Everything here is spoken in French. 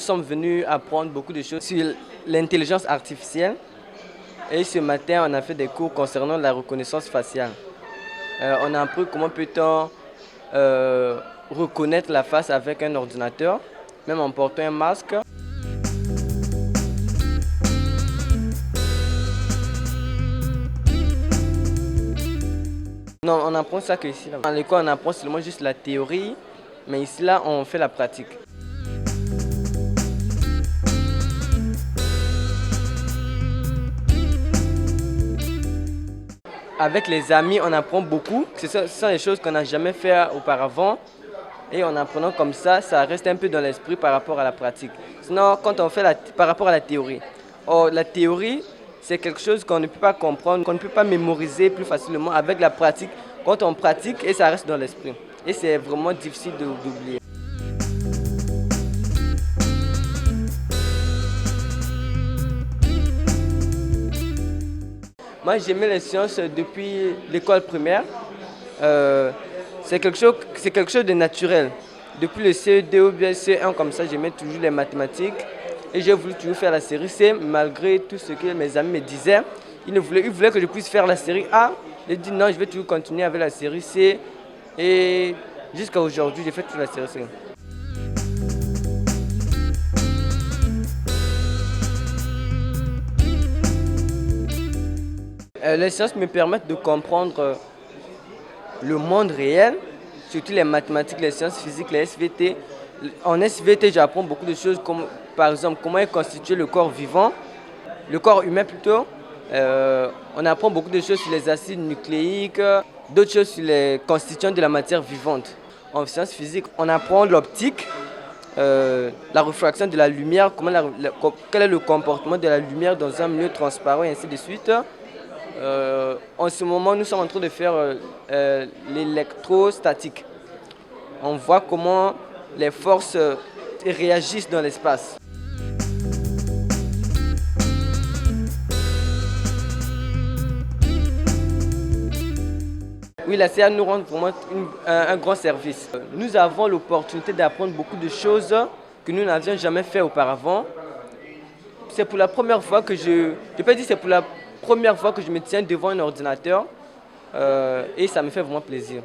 sommes venus apprendre beaucoup de choses sur l'intelligence artificielle. Et ce matin, on a fait des cours concernant la reconnaissance faciale. On a appris comment peut-on reconnaître la face avec un ordinateur, même en portant un masque. Non, on apprend ça que ici. Dans l'école, on apprend seulement juste la théorie, mais ici, là, on fait la pratique. Avec les amis, on apprend beaucoup. Ce sont des choses qu'on n'a jamais fait auparavant. Et en apprenant comme ça reste un peu dans l'esprit par rapport à la pratique. Sinon, quand on fait par rapport à la théorie. Or, la théorie, c'est quelque chose qu'on ne peut pas comprendre, qu'on ne peut pas mémoriser plus facilement avec la pratique. Quand on pratique, et ça reste dans l'esprit. Et c'est vraiment difficile d'oublier. Moi, j'aimais les sciences depuis l'école primaire. C'est quelque chose de naturel. Depuis le CE2 ou bien CE1, comme ça, j'aimais toujours les mathématiques. Et j'ai voulu toujours faire la série C, malgré tout ce que mes amis me disaient. Ils voulaient que je puisse faire la série A. J'ai dit non, je vais toujours continuer avec la série C. Et jusqu'à aujourd'hui, j'ai fait toute la série C. Les sciences me permettent de comprendre le monde réel, surtout les mathématiques, les sciences physiques, les SVT. En SVT, j'apprends beaucoup de choses, comme par exemple comment est constitué le corps vivant, le corps humain plutôt. On apprend beaucoup de choses sur les acides nucléiques, d'autres choses sur les constituants de la matière vivante. En sciences physiques, on apprend l'optique, la réfraction de la lumière, quel est le comportement de la lumière dans un milieu transparent et ainsi de suite. En ce moment, nous sommes en train de faire l'électrostatique. On voit comment les forces réagissent dans l'espace. Oui, la CA nous rend vraiment un grand service. Nous avons l'opportunité d'apprendre beaucoup de choses que nous n'avions jamais fait auparavant. C'est pour la première fois que je peux dire c'est pour la première fois que je me tiens devant un ordinateur et ça me fait vraiment plaisir.